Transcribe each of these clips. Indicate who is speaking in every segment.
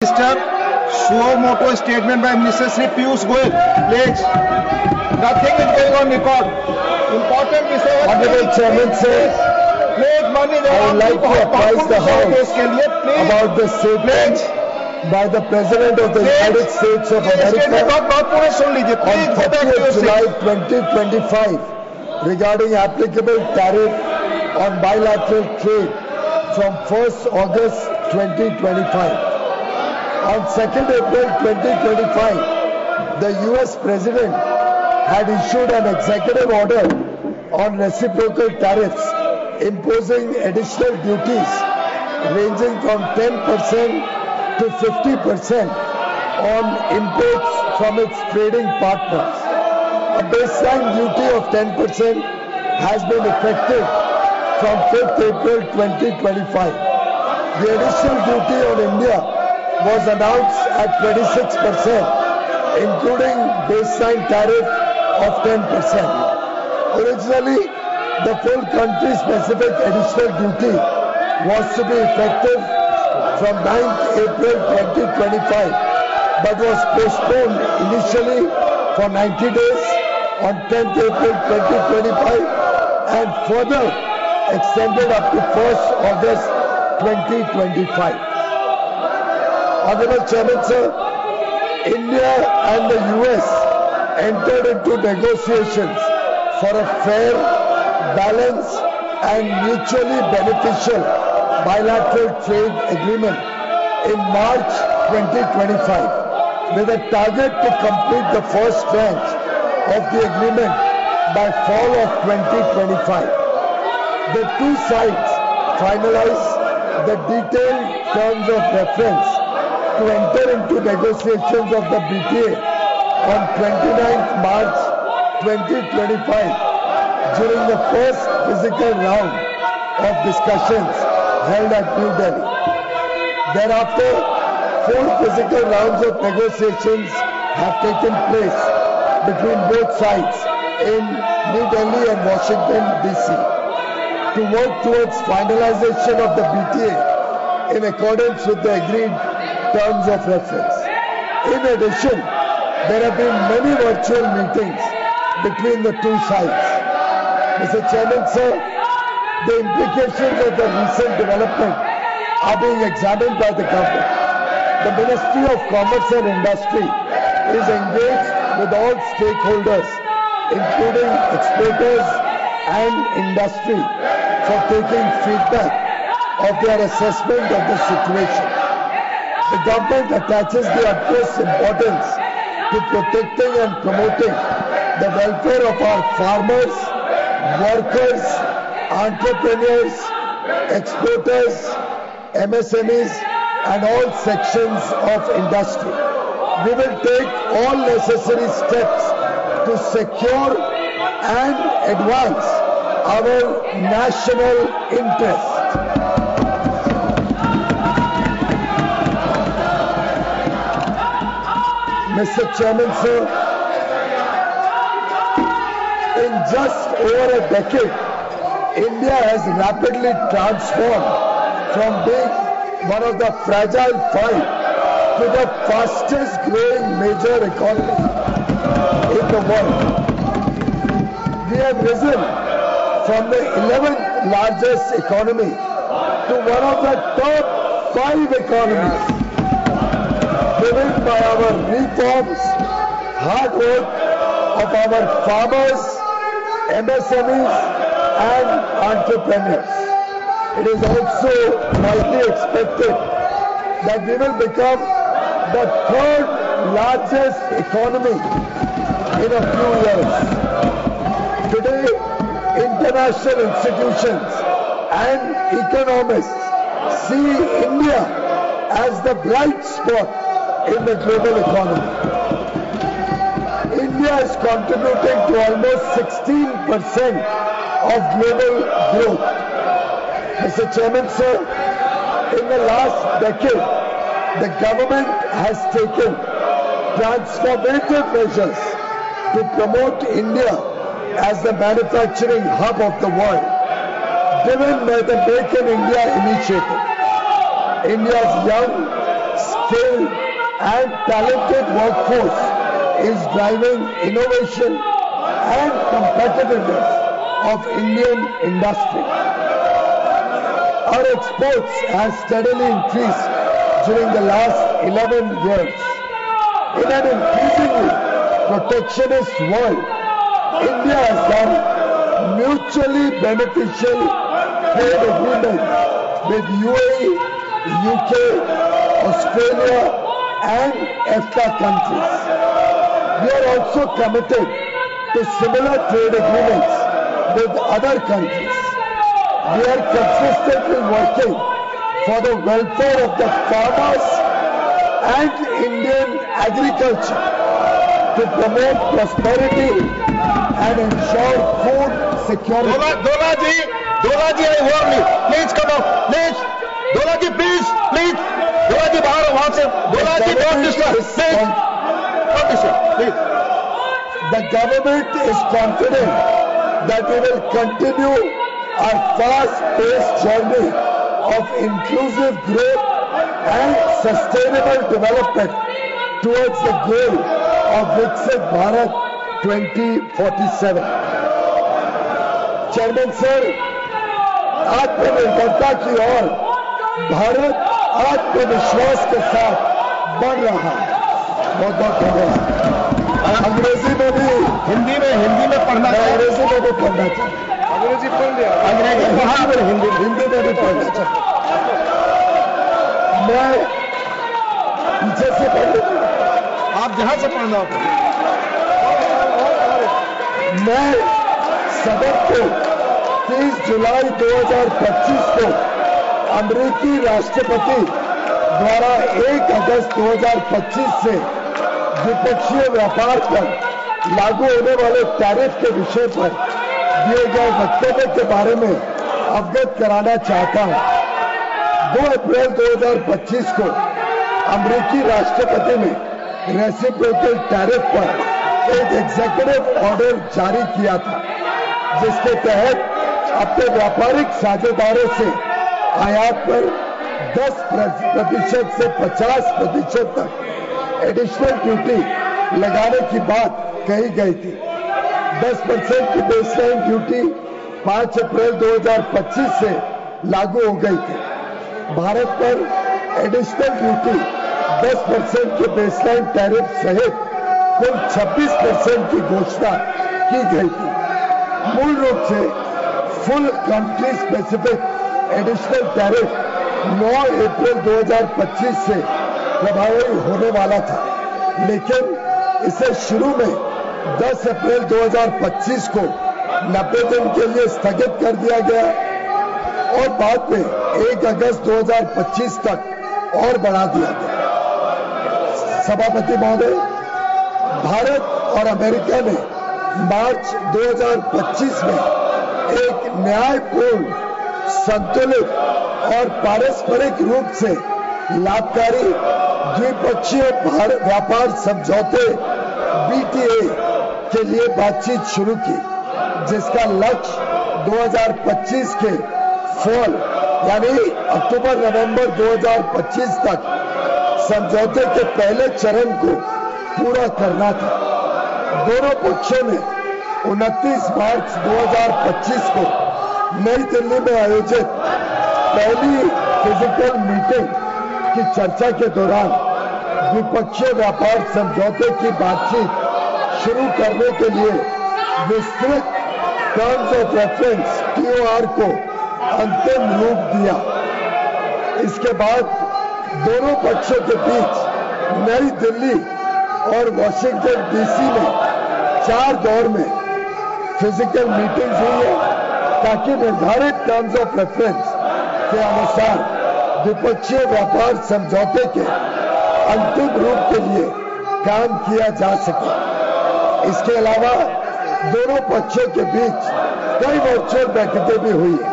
Speaker 1: Minister, show motto statement by Minister Sri Piyush Goyal. Please. Nothing is going on record. Important message.
Speaker 2: Honorable Chairman sir,
Speaker 1: Please, money.
Speaker 2: I would like to apprise the House about the statement by the President of the United States of America on 30th July 2025 regarding applicable tariff on bilateral trade from 1st August 2025. On 2nd April 2025, the US President had issued an executive order on reciprocal tariffs imposing additional duties ranging from 10% to 50% on imports from its trading partners. A baseline duty of 10% has been effective from 5th April 2025. The additional duty on India was announced at 26%, including baseline tariff of 10%. Originally, the full country-specific additional duty was to be effective from 9th April 2025, but was postponed initially for 90 days on 10th April 2025 and further extended up to 1st August 2025. Honorable Chairman sir, India and the US entered into negotiations for a fair, balanced and mutually beneficial bilateral trade agreement in March 2025 with a target to complete the first tranche of the agreement by fall of 2025. The two sides finalized the detailed terms of reference to enter into negotiations of the BTA on 29th March 2025 during the first physical round of discussions held at New Delhi. Thereafter, 4 physical rounds of negotiations have taken place between both sides in New Delhi and Washington, D.C. to work towards finalization of the BTA in accordance with the agreed terms of reference. In addition, there have been many virtual meetings between the two sides. Mr. Chairman, sir, the implications of the recent development are being examined by the government. The Ministry of Commerce and Industry is engaged with all stakeholders, including exporters and industry, for taking feedback of their assessment of the situation. The government attaches the utmost importance to protecting and promoting the welfare of our farmers, workers, entrepreneurs, exporters, MSMEs, and all sections of industry. We will take all necessary steps to secure and advance our national interest. Mr. Chairman, sir, in just over a decade, India has rapidly transformed from being one of the fragile 5 to the fastest growing major economy in the world. We have risen from the 11th largest economy to one of the top 5 economies, driven by our reforms, hard work of our farmers, MSMEs and entrepreneurs. It is also widely expected that we will become the 3rd largest economy in a few years. Today, international institutions and economists see India as the bright spot in the global economy. India is contributing to almost 16% of global growth. Mr. Chairman, sir, in the last decade, the government has taken transformative measures to promote India as the manufacturing hub of the world, driven by the Make in India initiative. India's young, skilled and talented workforce is driving innovation and competitiveness of Indian industry. Our exports have steadily increased during the last 11 years. In an increasingly protectionist world, India has done mutually beneficial trade agreements with UAE, UK, Australia and EFTA countries. We are also committed to similar trade agreements with other countries. We are consistently working for the welfare of the farmers and Indian agriculture to promote prosperity and ensure food security.
Speaker 1: Dola ji, I warn you. Please come up. Please. Dola ji, please. Please. Dola ji, bahar wahan se. Dola ji, don't disturb. Please. Don't disturb. Please.
Speaker 2: The government is confident that we will continue our fast-paced journey of inclusive growth and sustainable development towards the goal of Viksit Bharat 2047. Chairman sir, आत्मनिर्भरता की ओर भारत आत्मविश्वास के साथ बढ़ रहा है। बहुत बहुत धन्यवाद। अंग्रेजी में भी
Speaker 1: हिंदी में पढ़ना चाहिए।
Speaker 2: अंग्रेजी में भी पढ़ना चाहिए।
Speaker 1: अंग्रेजी पढ़ लिया। अंग्रेजी पढ़ा फिर हिंदी
Speaker 2: में भी पढ़ना चाहिए। मैं पीछे से पढ़ लूंगा।
Speaker 1: आप जहां से पढ़ना हो।
Speaker 2: मैं सदन को 30 जुलाई 2025 को अमेरिकी राष्ट्रपति द्वारा 1 अगस्त 2025 से द्विपक्षीय व्यापार पर लागू होने वाले टैरिफ के विषय पर दिए गए वक्तव्य के बारे में अवगत कराना चाहता हूं। 2 अप्रैल 2025 को अमेरिकी राष्ट्रपति ने रेसिप्रोकल टैरिफ पर एक एग्जीक्यूटिव ऑर्डर जारी किया था, जिसके तहत अपने व्यापारिक साझेदारों से आयात पर 10% से 50% तक एडिशनल ड्यूटी लगाने की बात कही गई थी। 10% की बेसलाइन ड्यूटी 5 अप्रैल 2025 से लागू हो गई थी। भारत पर एडिशनल ड्यूटी 10% के बेसलाइन टैरिफ सहित कुल 26% की घोषणा की गई थी। मूल रूप से full country specific additional tariff 9 अप्रैल 2025 से प्रभावी होने वाला था, लेकिन इसे शुरू में 10 अप्रैल 2025 को 90 दिन के लिए स्थगित कर दिया गया और बाद में 1 अगस्त 2025 तक और बढ़ा दिया गया। सभापति महोदय, भारत और अमेरिका ने मार्च 2025 में एक न्यायपूर्ण, संतुलित और पारस्परिक रूप से लाभकारी द्विपक्षीय व्यापार समझौते BTA के लिए बातचीत शुरू की, जिसका लक्ष्य 2025 के फॉल यानी अक्टूबर-नवंबर 2025 तक समझौते के पहले चरण को पूरा करना था। दोनों पक्षों ने 29 मार्च 2025 को नई दिल्ली में आयोजित पहली फिजिकल मीटिंग की चर्चा के दौरान द्विपक्षीय व्यापार समझौते की बातचीत शुरू करने के लिए विस्तृत टर्म्स ऑफ रेफरेंस TOR को अंतिम रूप दिया। इसके बाद दोनों पक्षों के बीच नई दिल्ली और वॉशिंगटन DC में 4 दौर में फिजिकल मीटिंग्स हुई है, ताकि निर्धारित टर्म्स ऑफ रेफरेंस के अनुसार द्विपक्षीय व्यापार समझौते के अंतिम रूप के लिए काम किया जा सके। इसके अलावा दोनों पक्षों के बीच कई वर्चुअल बैठकें भी हुई है।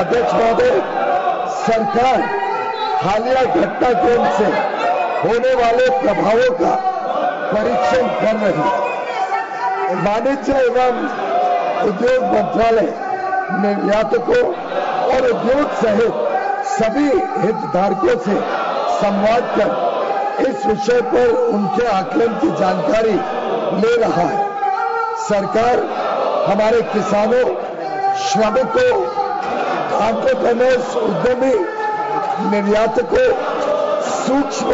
Speaker 2: अध्यक्ष महोदय, सरकार हालिया घटनाक्रम से होने वाले प्रभावों का परीक्षण कर रही है। वाणिज्य एवं उद्योग मंत्रालय निर्यातकों और उद्योग सहित सभी हितधारकों से संवाद कर इस विषय पर उनके आकलन की जानकारी ले रहा है। सरकार हमारे किसानों, श्रमिकों, एंटरप्रेन्योर्स, उद्यमी, निर्यातकों, सूक्ष्म,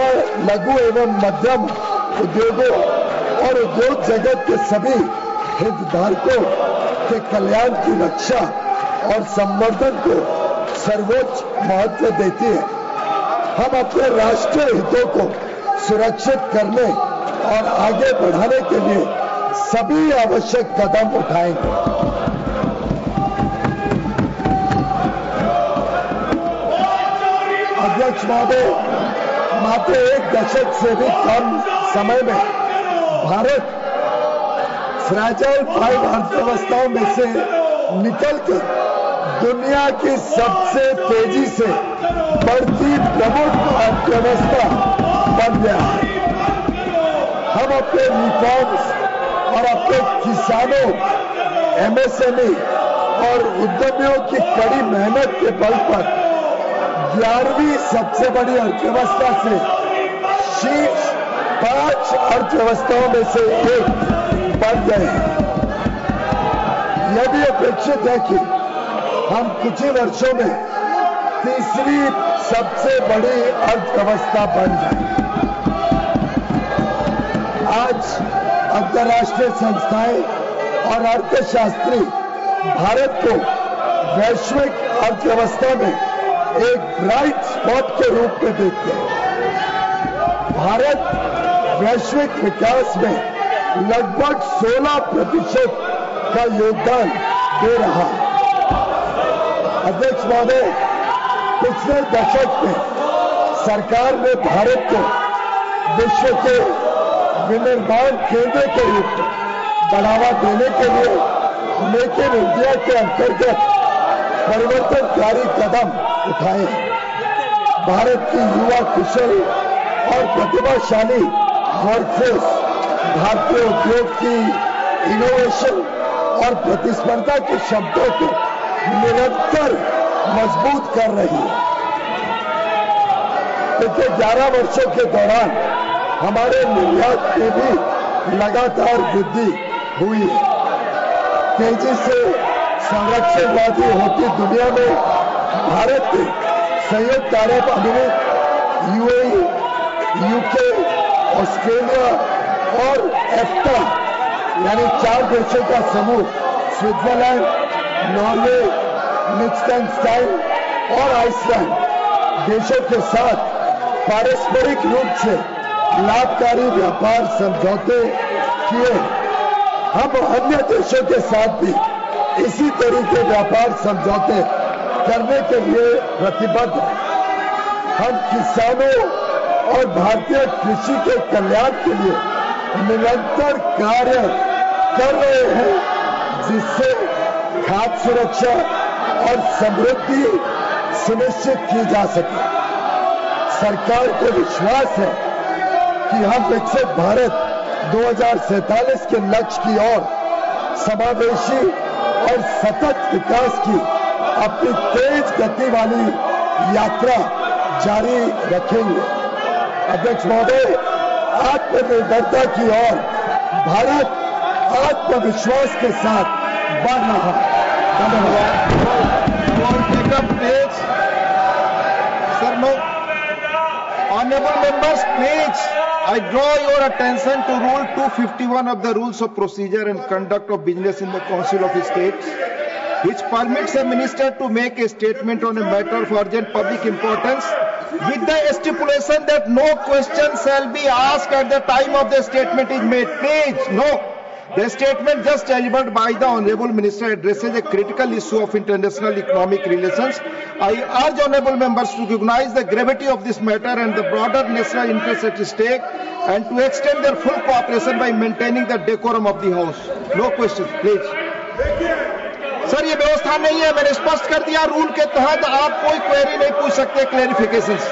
Speaker 2: लघु एवं मध्यम उद्योगों और उद्योग जगत के सभी हितधारकों के कल्याण की रक्षा और संवर्धन को सर्वोच्च महत्व देती है। हम अपने राष्ट्रीय हितों को सुरक्षित करने और आगे बढ़ाने के लिए सभी आवश्यक कदम उठाएंगे। अध्यक्ष महोदय, मात्र एक दशक से भी कम समय में भारत फ्रैजाइल 5 अर्थव्यवस्थाओं में से निकलकर दुनिया की सबसे तेजी से बढ़ती प्रमुख अर्थव्यवस्था बन गया है। हम अपने रिफॉर्म्स और अपने किसानों, एमएसएमई और उद्यमियों की कड़ी मेहनत के बल पर 11वीं सबसे बड़ी अर्थव्यवस्था से शीर्ष 5 अर्थव्यवस्थाओं में से एक बन गए हैं। यह भी अपेक्षित है कि हम कुछ ही वर्षों में तीसरी सबसे बड़ी अर्थव्यवस्था बन जाए। आज अंतर्राष्ट्रीय संस्थाएं और अर्थशास्त्री भारत को वैश्विक अर्थव्यवस्था में एक ब्राइट स्पॉट के रूप में देखते हैं। भारत वैश्विक विकास में लगभग 16% का योगदान दे रहा है। अध्यक्ष महोदय, पिछले दशक में सरकार ने भारत को विश्व के विनिर्माण केंद्र के रूप में बढ़ावा देने के लिए मेक इन इंडिया के अंतर्गत परिवर्तनकारी कदम उठाए हैं। भारत की युवा कुशल और प्रतिभाशाली वर्कफोर्स भारतीय उद्योग की इनोवेशन और प्रतिस्पर्धा की क्षमता को निरंतर मजबूत कर रही है। पिछले 11 वर्षों के दौरान हमारे निर्यात में भी लगातार वृद्धि हुई है। तेजी से संरक्षणवादी होती दुनिया में भारत ने संयुक्त अरब अमीरात, यूएई, यूके, ऑस्ट्रेलिया और एफ्टा यानी 4 देशों का समूह स्विट्जरलैंड, नॉर्वे, लिechtenstein और आइसलैंड देशों के साथ पारस्परिक रूप से लाभकारी व्यापार समझौते किए। हम अन्य देशों के साथ भी इसी तरह के व्यापार समझौते करने के लिए प्रतिबद्ध हैं। हम किसानों और भारतीय कृषि के कल्याण के लिए निरंतर कार्य कर रहे हैं, जिससे खाद्य सुरक्षा और समृद्धि सुनिश्चित की जा सके। सरकार को विश्वास है कि हम विकसित भारत 2047 के लक्ष्य की ओर समावेशी और सतत विकास की अपनी तेज गति वाली यात्रा जारी रखेंगे। अध्यक्ष महोदय, आत्मनिर्भरता की ओर भारत आत्मविश्वास के साथ बढ़ रहा है। धन्यवाद।
Speaker 1: Sir, no. Honorable members, please, I draw your attention to Rule 251 of the Rules of Procedure and Conduct of Business in the Council of States, which permits a minister to make a statement on a matter of urgent public importance with the stipulation that no question shall be asked at the time of the statement is made. Please, no. The statement just delivered by the Honorable Minister addresses a critical issue of international economic relations. I urge Honorable members to recognize the gravity of this matter and the broader national interest at stake and to extend their full cooperation by maintaining the decorum of the House. No questions, please. Sir, ये व्यवस्था नहीं है, मैंने स्पष्ट कर दिया। Rule के तहत आप कोई क्वेरी नहीं पूछ सकते, clarifications.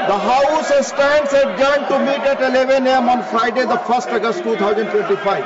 Speaker 1: The House stands adjourned to meet at 11 AM on Friday, the 1st August 2025.